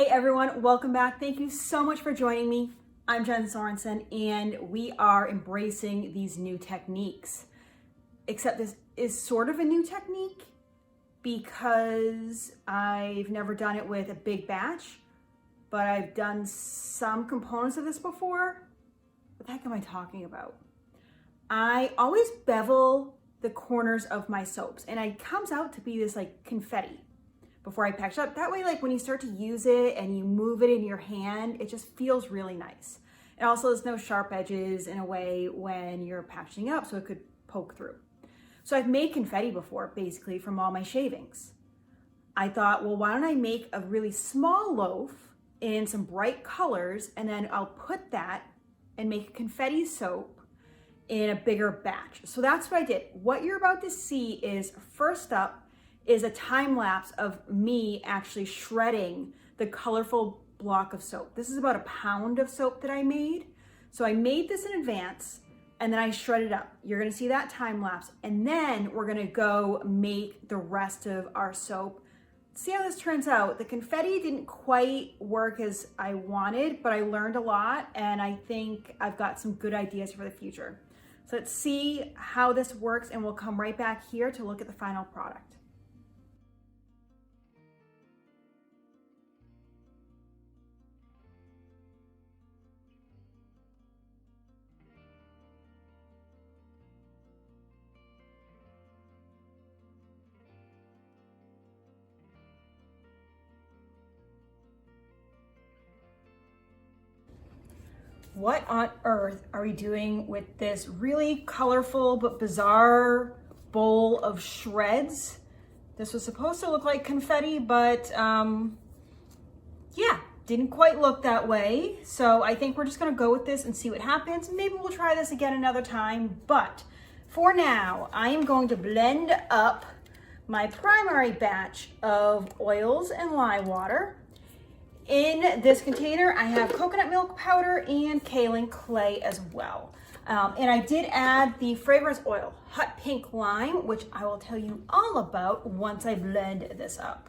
Hey everyone, welcome back. Thank you so much for joining me. I'm Jen Sorensen and we are embracing these new techniques. Except this is sort of a new technique because I've never done it with a big batch, but I've done some components of this before. What the heck am I talking about? I always bevel the corners of my soaps and it comes out to be this like confetti before I package up. That way, like when you start to use it and you move it in your hand, it just feels really nice. And also there's no sharp edges in a way when you're packaging up, so it could poke through. So I've made confetti before, basically from all my shavings. I thought, well, why don't I make a really small loaf in some bright colors, and then I'll put that and make a confetti soap in a bigger batch. So that's what I did. What you're about to see is, first up, is a time lapse of me actually shredding the colorful block of soap. This is about a pound of soap that I made. So I made this in advance and then I shredded it up. You're gonna see that time lapse, and then we're gonna go make the rest of our soap. See how this turns out. The confetti didn't quite work as I wanted, but I learned a lot and I think I've got some good ideas for the future. So let's see how this works and we'll come right back here to look at the final product. What on earth are we doing with this really colorful but bizarre bowl of shreds? This was supposed to look like confetti, but yeah, didn't quite look that way. So I think we're just gonna go with this and see what happens. Maybe we'll try this again another time, but for now, I am going to blend up my primary batch of oils and lye water. In this container, I have coconut milk powder and kaolin clay as well. And I did add the fragrance oil, hot pink lime, which I will tell you all about once I blend this up.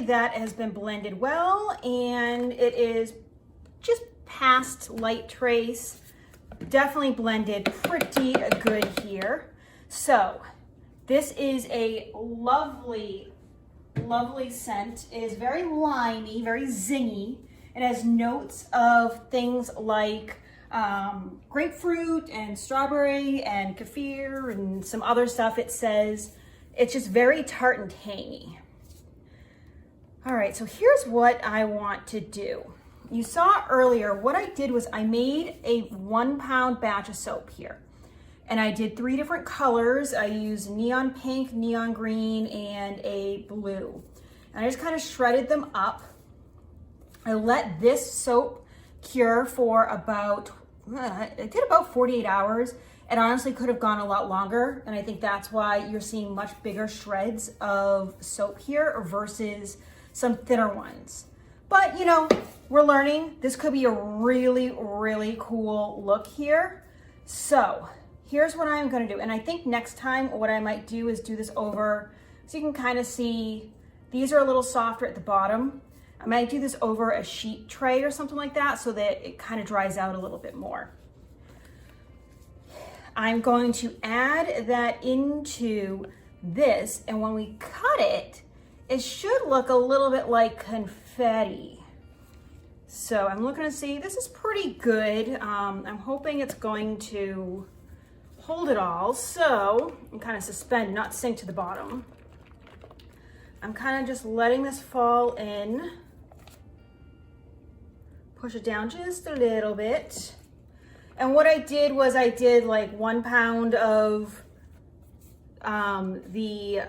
That has been blended well and it is just past light trace. Definitely blended pretty good here. So this is a lovely, lovely scent. It is very limey, very zingy. It has notes of things like grapefruit and strawberry and kefir and some other stuff. It says it's just very tart and tangy. All right, so here's what I want to do. You saw earlier, what I did was I made a 1 pound batch of soap here. And I did 3 different colors. I used neon pink, neon green, and a blue. And I just kind of shredded them up. I let this soap cure for about, it did about 48 hours. It honestly could have gone a lot longer. And I think that's why you're seeing much bigger shreds of soap here versus some thinner ones. But you know, we're learning. This could be a really, really cool look here. So here's what I'm gonna do. And I think next time what I might do is do this over, so you can kind of see, these are a little softer at the bottom. I might do this over a sheet tray or something like that so that it kind of dries out a little bit more. I'm going to add that into this, and when we cut it, it should look a little bit like confetti. So I'm looking to see, this is pretty good. I'm hoping it's going to hold it all. So I'm kind of suspend, not sink to the bottom. I'm kind of just letting this fall in. Push it down just a little bit. And what I did was I did like 1 pound of the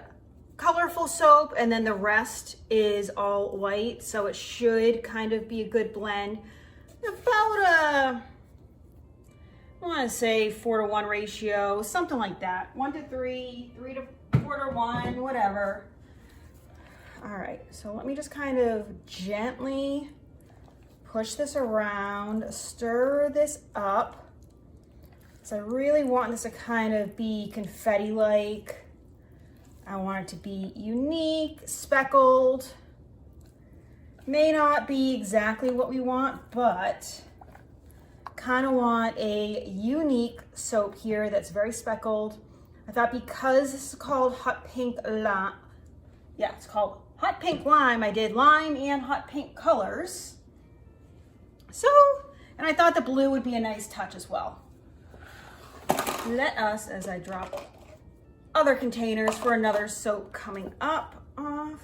colorful soap, and then the rest is all white, so it should kind of be a good blend. About a, I want to say 4-to-1 ratio, something like that. 1 to 3, 3 to 4 to 1, whatever. All right, so let me just kind of gently push this around, stir this up. So I really want this to kind of be confetti-like. I want it to be unique, speckled. May not be exactly what we want, but kind of want a unique soap here that's very speckled. I thought because this is called Hot Pink Lime, yeah, it's called Hot Pink Lime, I did lime and hot pink colors. So, and I thought the blue would be a nice touch as well. Let us, as I drop other containers for another soap coming up, off.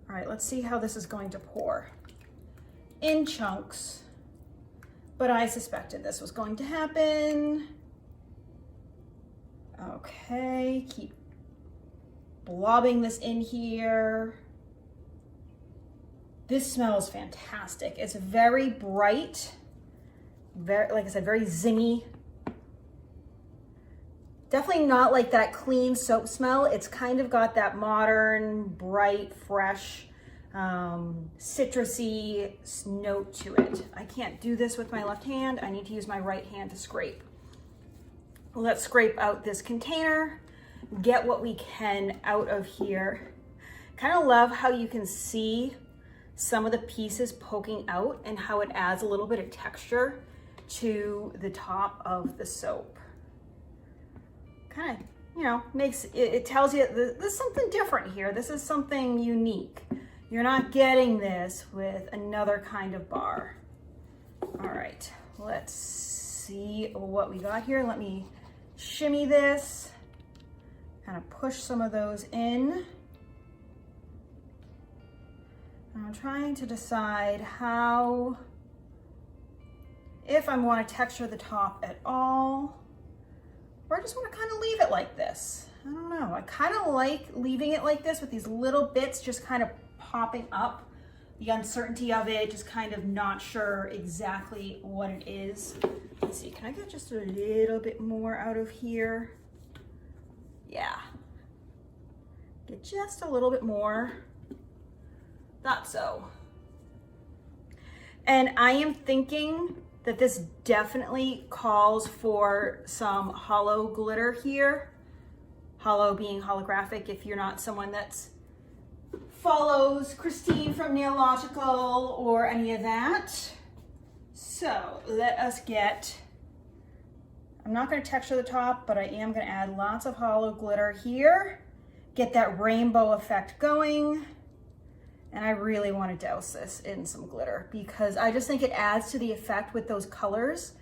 All right, let's see how this is going to pour. In chunks, but I suspected this was going to happen. Okay, keep blobbing this in here. This smells fantastic. It's very bright, very, like I said, very zingy. Definitely not like that clean soap smell. It's kind of got that modern, bright, fresh, citrusy note to it. I can't do this with my left hand. I need to use my right hand to scrape. Let's scrape out this container, get what we can out of here. Kind of love how you can see some of the pieces poking out and how it adds a little bit of texture to the top of the soap. Kind of, you know, makes it tells you there's something different here. This is something unique. You're not getting this with another kind of bar. All right, let's see what we got here. Let me shimmy this, kind of push some of those in. I'm trying to decide how, if I want to texture the top at all, or I just want to kind of leave it like this. I don't know. I kind of like leaving it like this with these little bits just kind of popping up. The uncertainty of it, just kind of not sure exactly what it is. Let's see, can I get just a little bit more out of here? Yeah. Get just a little bit more. Thought so. And I am thinking that this definitely calls for some hollow glitter here. Hollow being holographic if you're not someone that's follows Christine from Nailogical or any of that. So let us get, I'm not going to texture the top, but I am going to add lots of hollow glitter here. Get that rainbow effect going. And I really want to douse this in some glitter because I just think it adds to the effect with those colors.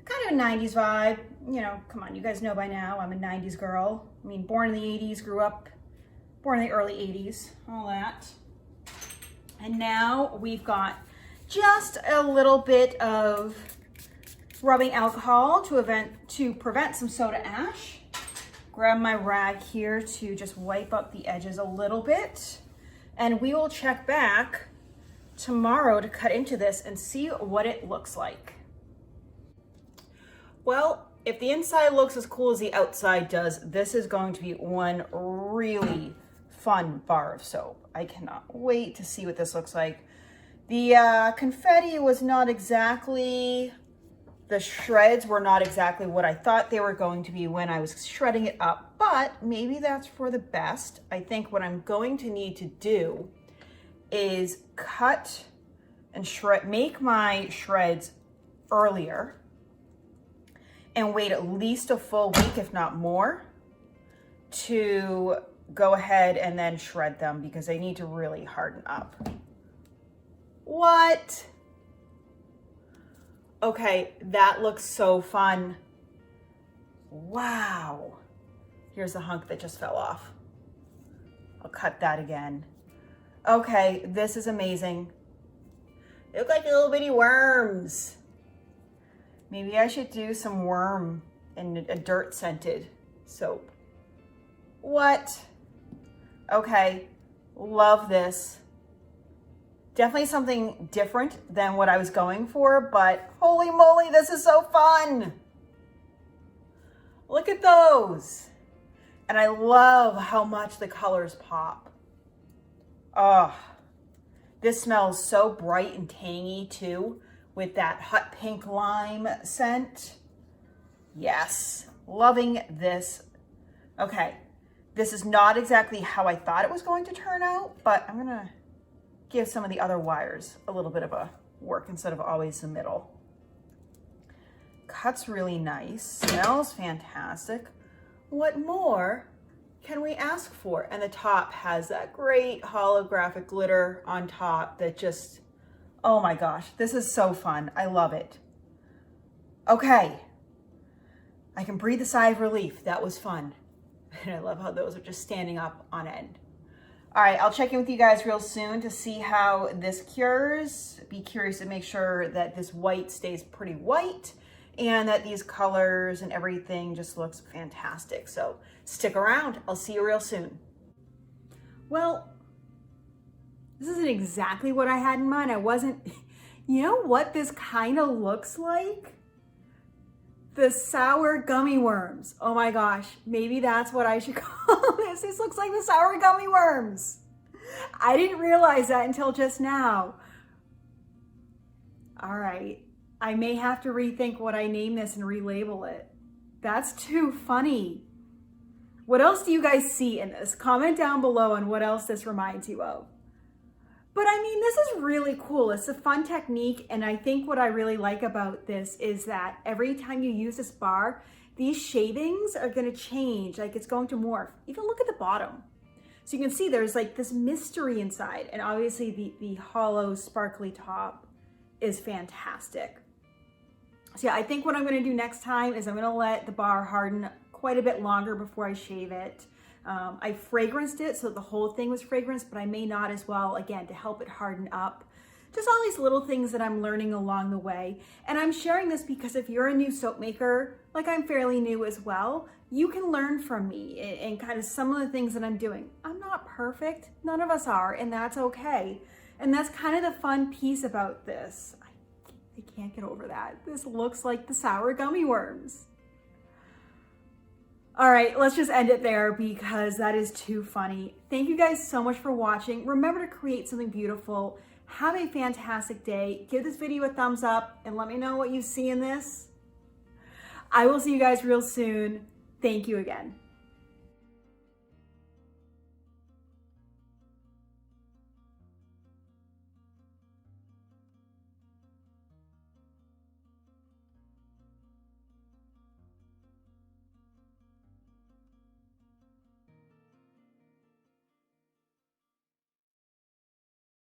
Kind of a 90s vibe. You know, come on, you guys know by now I'm a 90s girl. I mean, born in the 80s, grew up, born in the early 80s, all that. And now we've got just a little bit of rubbing alcohol to prevent some soda ash. Grab my rag here to just wipe up the edges a little bit. And we will check back tomorrow to cut into this and see what it looks like. Well, if the inside looks as cool as the outside does, this is going to be one really fun bar of soap. I cannot wait to see what this looks like. The confetti was not exactly, the shreds were not exactly what I thought they were going to be when I was shredding it up, but maybe that's for the best. I think what I'm going to need to do is cut and shred, make my shreds earlier and wait at least a full week, if not more, to go ahead and then shred them because they need to really harden up. What? Okay, that looks so fun. Wow. Here's the hunk that just fell off. I'll cut that again. Okay, this is amazing. They look like little bitty worms. Maybe I should do some worm and a dirt scented soap. What? Okay, love this. Definitely something different than what I was going for, but holy moly, this is so fun. Look at those. And I love how much the colors pop. Oh, this smells so bright and tangy too, with that hot pink lime scent. Yes, loving this. Okay, this is not exactly how I thought it was going to turn out, but I'm gonna give some of the other wires a little bit of a work instead of always the middle. Cuts really nice, smells fantastic. What more can we ask for? And the top has that great holographic glitter on top that just, oh my gosh, this is so fun. I love it. Okay, I can breathe a sigh of relief. That was fun. And I love how those are just standing up on end. All right, I'll check in with you guys real soon to see how this cures. Be curious to make sure that this white stays pretty white and that these colors and everything just looks fantastic. So stick around. I'll see you real soon. Well, this isn't exactly what I had in mind. You know what this kind of looks like? The sour gummy worms. Oh my gosh, maybe that's what I should call this. This looks like the sour gummy worms. I didn't realize that until just now. All right, I may have to rethink what I name this and relabel it. That's too funny. What else do you guys see in this? Comment down below on what else this reminds you of. But I mean, this is really cool. It's a fun technique. And I think what I really like about this is that every time you use this bar, these shavings are going to change. Like it's going to morph. Even look at the bottom. So you can see there's like this mystery inside. And obviously the hollow sparkly top is fantastic. So yeah, I think what I'm going to do next time is I'm going to let the bar harden quite a bit longer before I shave it. I fragranced it so the whole thing was fragranced, but I may not as well, again, to help it harden up. Just all these little things that I'm learning along the way. And I'm sharing this because if you're a new soap maker, like I'm fairly new as well, you can learn from me and kind of some of the things that I'm doing. I'm not perfect. None of us are, and that's okay. And that's kind of the fun piece about this. I can't get over that. This looks like the sour gummy worms. All right, let's just end it there because that is too funny. Thank you guys so much for watching. Remember to create something beautiful. Have a fantastic day. Give this video a thumbs up and let me know what you see in this. I will see you guys real soon. Thank you again.